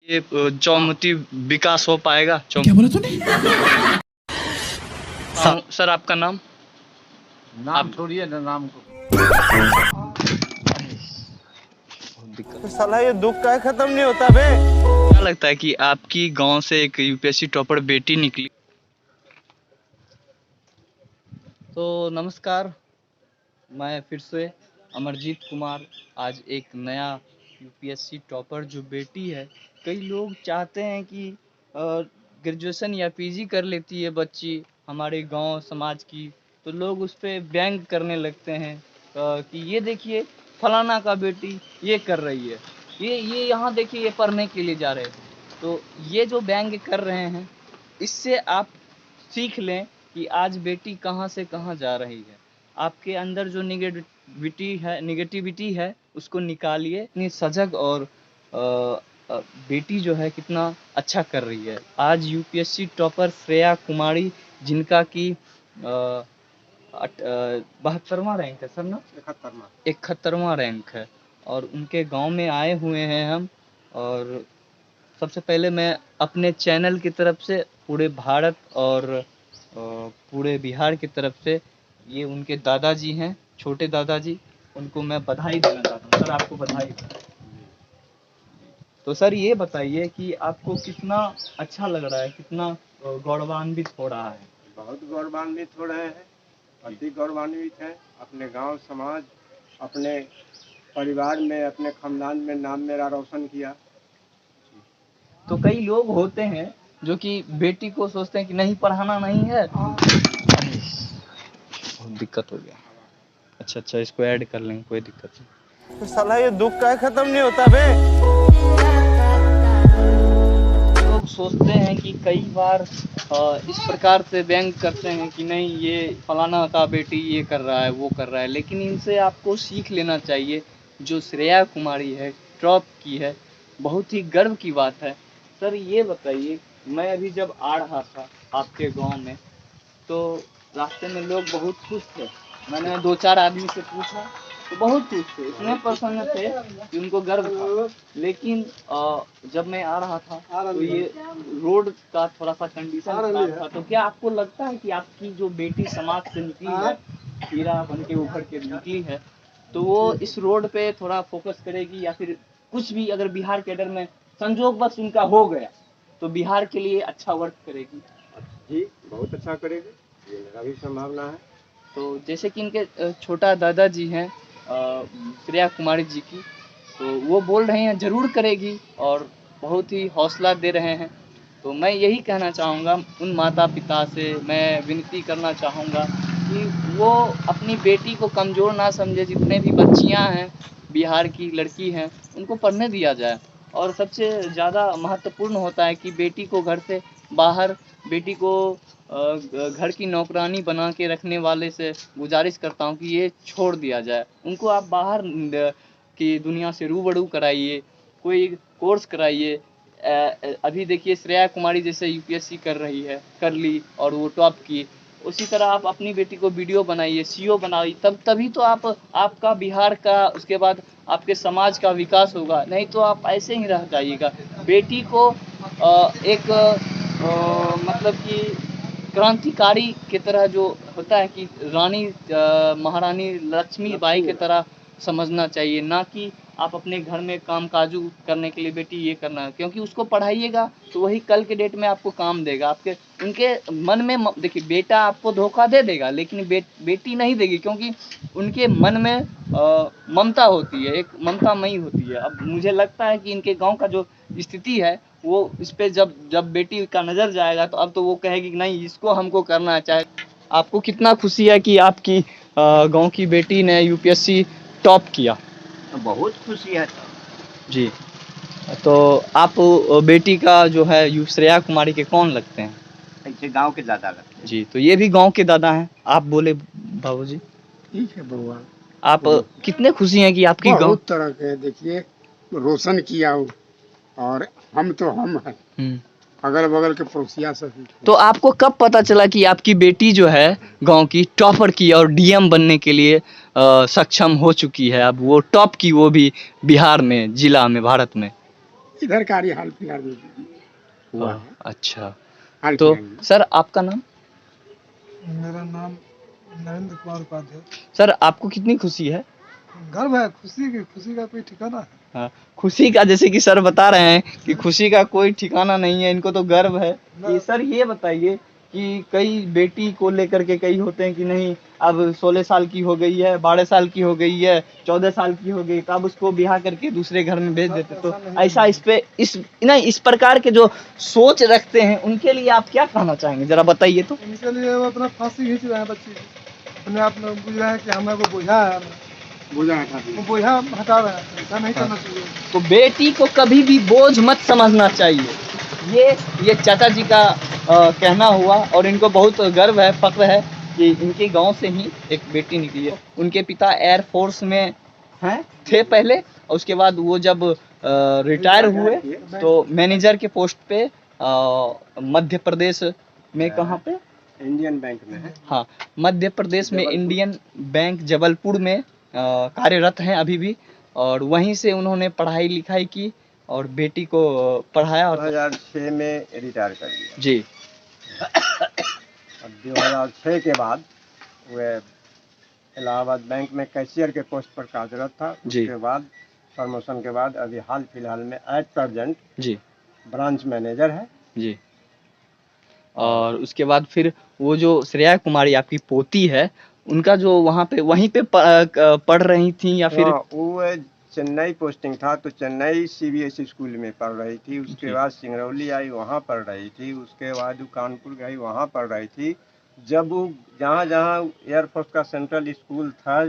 ये चौमुखी विकास हो पाएगा? क्या बोला तूने? सर आपका नाम? नाम छोड़िए ना, नाम को। दिक्कत। साला ये दुख का खत्म नहीं होता बे। क्या लगता है कि आपकी गांव से एक यूपीएससी टॉपर बेटी निकली? तो नमस्कार, मैं फिर से अमरजीत कुमार। आज एक नया यूपीएससी टॉपर जो बेटी है, कई लोग चाहते हैं कि ग्रेजुएशन या पीजी कर लेती है बच्ची हमारे गांव समाज की, तो लोग उस पर व्यंग करने लगते हैं कि ये देखिए फलाना का बेटी ये कर रही है, ये यहाँ देखिए ये पढ़ने के लिए जा रहे हैं। तो ये जो व्यंग कर रहे हैं, इससे आप सीख लें कि आज बेटी कहाँ से कहाँ जा रही है। आपके अंदर जो निगेटिविटी है उसको निकालिए। इतनी सजग और बेटी जो है कितना अच्छा कर रही है। आज यूपीएससी टॉपर श्रेया कुमारी, जिनका कि 72वां रैंक है सर ना? 71वां रैंक है, और उनके गांव में आए हुए हैं हम। और सबसे पहले मैं अपने चैनल की तरफ से पूरे भारत और पूरे बिहार की तरफ से, ये उनके दादाजी हैं, छोटे दादाजी, उनको मैं बधाई देना चाहता हूँ। सर आपको बधाई। तो सर ये बताइए कि आपको कितना अच्छा लग रहा है, कितना गौरवान्वित हो रहा है? बहुत गौरवान्वित हो रहे हैं, अति गौरवान्वित हैं। अपने गांव समाज, अपने परिवार में, अपने खानदान में नाम मेरा रोशन किया। तो कई लोग होते हैं जो कि बेटी को सोचते हैं कि नहीं पढ़ाना नहीं है। बहुत दिक्कत हो गया। अच्छा, इसको ऐड कर लेंगे, कोई दिक्कत नहीं। तो साला ये दुख का खत्म नहीं होता बे। लोग सोचते हैं कि कई बार इस प्रकार से व्यंग करते हैं कि नहीं ये फलाना का बेटी ये कर रहा है, वो कर रहा है, लेकिन इनसे आपको सीख लेना चाहिए। जो श्रेया कुमारी है, टॉप की है, बहुत ही गर्व की बात है। सर ये बताइए, मैं अभी जब आ रहा था आपके गांव में, तो रास्ते में लोग बहुत खुश थे। मैंने 2-4 आदमी से पूछा तो बहुत खुश थे, इतने प्रसन्न थे कि उनको गर्व था। लेकिन जब मैं आ रहा था तो ये रोड का थोड़ा सा कंडीशन खराब था। तो क्या आपको लगता है कि आपकी जो बेटी समाज से निकली है, हीरा बन के उभर के निकली है, तो वो इस रोड पे थोड़ा फोकस करेगी, या फिर कुछ भी अगर बिहार कैडर में संजोग बस उनका हो गया तो बिहार के लिए अच्छा वर्क करेगी? जी बहुत अच्छा करेगी, ये मेरा भी संभावना है। तो जैसे कि इनके छोटा दादाजी हैं श्रेया कुमारी जी की, तो वो बोल रहे हैं जरूर करेगी और बहुत ही हौसला दे रहे हैं। तो मैं यही कहना चाहूँगा, उन माता पिता से मैं विनती करना चाहूँगा कि वो अपनी बेटी को कमज़ोर ना समझे। जितने भी बच्चियाँ हैं बिहार की लड़की हैं, उनको पढ़ने दिया जाए। और सबसे ज़्यादा महत्वपूर्ण होता है कि बेटी को घर से बाहर, बेटी को घर की नौकरानी बना के रखने वाले से गुजारिश करता हूँ कि ये छोड़ दिया जाए। उनको आप बाहर की दुनिया से रूबरू कराइए, कोई कोर्स कराइए। अभी देखिए श्रेया कुमारी जैसे यूपीएससी कर रही है, कर ली और वो टॉप की, उसी तरह आप अपनी बेटी को वीडियो बनाइए, सीईओ बनाइए, तभी तो आपका बिहार का, उसके बाद आपके समाज का विकास होगा। नहीं तो आप ऐसे ही रह जाइएगा। बेटी को एक मतलब कि क्रांतिकारी की तरह, जो होता है कि रानी महारानी लक्ष्मीबाई की तरह समझना चाहिए, ना कि आप अपने घर में काम काजू करने के लिए बेटी ये करना है। क्योंकि उसको पढ़ाइएगा तो वही कल के डेट में आपको काम देगा। आपके उनके मन में देखिए, बेटा आपको धोखा दे देगा लेकिन बेटी नहीं देगी, क्योंकि उनके मन में ममता होती है, एक ममतामयी होती है। अब मुझे लगता है कि इनके गांव का जो स्थिति है, वो इस पे जब बेटी का नज़र जाएगा तो अब तो वो कहेगी कि नहीं इसको हमको करना है। चाहे आपको कितना खुशी है कि आपकी गांव की बेटी ने यूपीएससी टॉप किया? बहुत खुशी है जी। तो आप बेटी का जो है श्रेया कुमारी के कौन लगते हैं? ऐसे गांव के दादा लगते हैं। जी, तो ये भी गांव के दादा हैं। आप बोले बाबूजी। ठीक है भगवान, आप कितने खुशी हैं कि आपकी गांव? बहुत तरह के देखिए रोशन किया हो, और हम तो हम हैं, अगल बगल के पड़ोसिया सभी। तो आपको कब पता चला कि आपकी बेटी जो है गांव की टॉपर की और डीएम बनने के लिए सक्षम हो चुकी है? अब वो टॉप की, वो भी बिहार में, जिला में, भारत में। इधर का ही हाल फिलहाल में हुआ है। अच्छा, हाल तो फिलहाल में। सर आपका नाम? मेरा नाम नरेंद्र कुमार उपाध्याय। सर आपको कितनी खुशी है? गर्व है, खुशी का कोई ठिकाना है? हाँ, खुशी का, जैसे कि सर बता रहे हैं कि खुशी का कोई ठिकाना नहीं है, इनको तो गर्व है। कि सर ये बताइए कि कई बेटी को लेकर के कई होते हैं कि नहीं अब 16 साल की हो गई है, 12 साल की हो गई है, 14 साल की हो गई, तब उसको ब्याह करके दूसरे घर में भेज देते। तो ऐसा इस प्रकार के जो सोच रखते हैं उनके लिए आप क्या कहना चाहेंगे, जरा बताइए तो। उनके लिए वो अपना फांसी खींच रहे हैं बच्चे की, अपने आप में बुझ रहे हैं कि हमें वो बोझा है, बोझा हटा दिया। वो बोझा हटा रहे हैं। ऐसा नहीं करना चाहिए। तो बेटी को कभी भी बोझ मत समझना चाहिए, ये चाचा जी का कहना हुआ। और इनको बहुत गर्व है, फख्र है कि इनके गांव से ही एक बेटी निकली है। उनके पिता एयर फोर्स में हैं थे पहले, और उसके बाद वो जब रिटायर हुए तो मैनेजर के पोस्ट पे मध्य प्रदेश में, कहाँ पे? इंडियन बैंक में है। हाँ, मध्य प्रदेश में इंडियन बैंक जबलपुर में कार्यरत हैं अभी भी। और वहीं से उन्होंने पढ़ाई लिखाई की और बेटी को पढ़ाया। और 2006 में रिटायर कर दिया। जी, और 2006 के बाद वह इलाहाबाद बैंक में कैशियर के पोस्ट पर कार्यरत था। जी। उसके बाद प्रमोशन के बाद अभी हाल फिलहाल में एट प्रेजेंट जी, ब्रांच मैनेजर है। जी। और उसके बाद फिर वो जो श्रेया कुमारी आपकी पोती है, उनका जो वहाँ पे वहीं पे पढ़ रही थी या फिर? हाँ, वो चेन्नई पोस्टिंग था तो चेन्नई सीबीएसई स्कूल में पढ़ रही थी। उसके बाद सिंगरौली आई, वहाँ पढ़ रही थी। उसके बाद वो कानपुर गई, वहाँ पढ़ रही थी। जब वो जहाँ जहाँ एयरफोर्स का सेंट्रल स्कूल था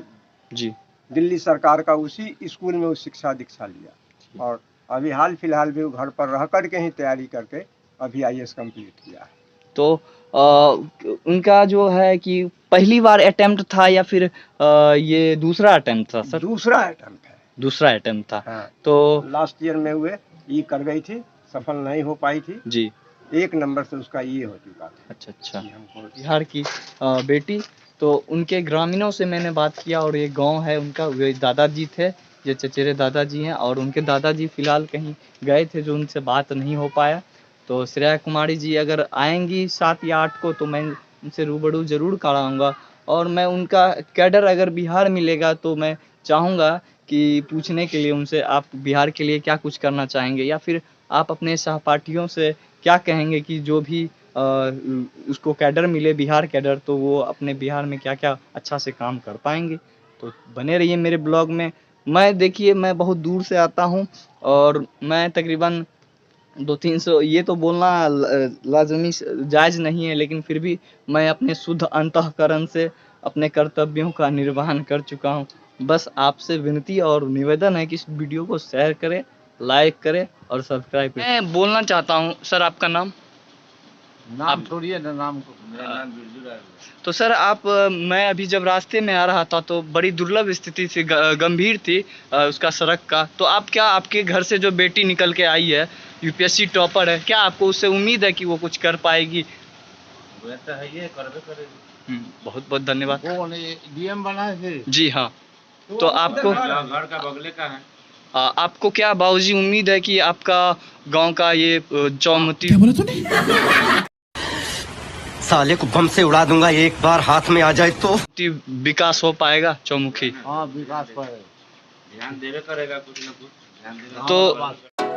जी, दिल्ली सरकार का, उसी स्कूल में वो शिक्षा दीक्षा लिया। और अभी हाल फिलहाल भी वो घर पर रह कर के ही तैयारी करके अभी आईएएस कंप्लीट किया है। तो उनका जो है कि पहली बार अटेम्प्ट था या फिर ये दूसरा अटेम्प्ट था सर? दूसरा अटेम्प्ट है। दूसरा अटेम्प्ट था। हाँ। तो लास्ट ईयर में हुए ये कर गई थी, सफल नहीं हो पाई थी। जी, 1 नंबर से उसका ये हो चुका था। अच्छा। ये हमको बिहार की बेटी, तो उनके ग्रामीणों से मैंने बात किया और ये गांव है उनका, वे दादाजी थे, ये चचेरे दादाजी हैं। और उनके दादाजी फिलहाल कहीं गए थे जो उनसे बात नहीं हो पाया। तो श्रेया कुमारी जी अगर आएंगी 7 या 8 को तो मैं उनसे रूबरू ज़रूर कराऊंगा। और मैं उनका कैडर अगर बिहार मिलेगा तो मैं चाहूँगा कि पूछने के लिए उनसे, आप बिहार के लिए क्या कुछ करना चाहेंगे, या फिर आप अपने सहपाठियों से क्या कहेंगे कि जो भी उसको कैडर मिले, बिहार कैडर, तो वो अपने बिहार में क्या क्या अच्छा से काम कर पाएंगे। तो बने रहिए मेरे ब्लॉग में। मैं देखिए, मैं बहुत दूर से आता हूँ और मैं तकरीबन 200-300, ये तो बोलना लाजमी जायज़ नहीं है, लेकिन फिर भी मैं अपने शुद्ध अंतःकरण से अपने कर्तव्यों का निर्वहन कर चुका हूँ। बस आपसे विनती और निवेदन है कि इस वीडियो को शेयर करें, लाइक करें और सब्सक्राइब करें। मैं बोलना चाहता हूँ सर, आपका नाम? नाम छोड़िए ना, नाम को। मेरा नाम बिरजू राय है। तो सर आप, मैं अभी जब रास्ते में आ रहा था तो बड़ी दुर्लभ स्थिति थी, गंभीर थी उसका सड़क का। तो आप क्या, आपके घर से जो बेटी निकल के आई है, यूपीएससी टॉपर है, क्या आपको उससे उम्मीद है कि वो कुछ कर पाएगी? वो तो है, ये करबे करेगी। बहुत बहुत धन्यवाद। वो डीएम बना है। जी हाँ। तो आपको घर का बगले का है। आपको क्या बाबूजी उम्मीद है कि आपका गांव का ये चौमुखी क्या बोला तूने? साले को बम से उड़ा दूंगा एक बार हाथ में आ जाए तो। विकास हो पाएगा चौमुखी? हाँ, विकास पर ध्यान देवे करेगा, कुछ न कुछ ध्यान देगा। तो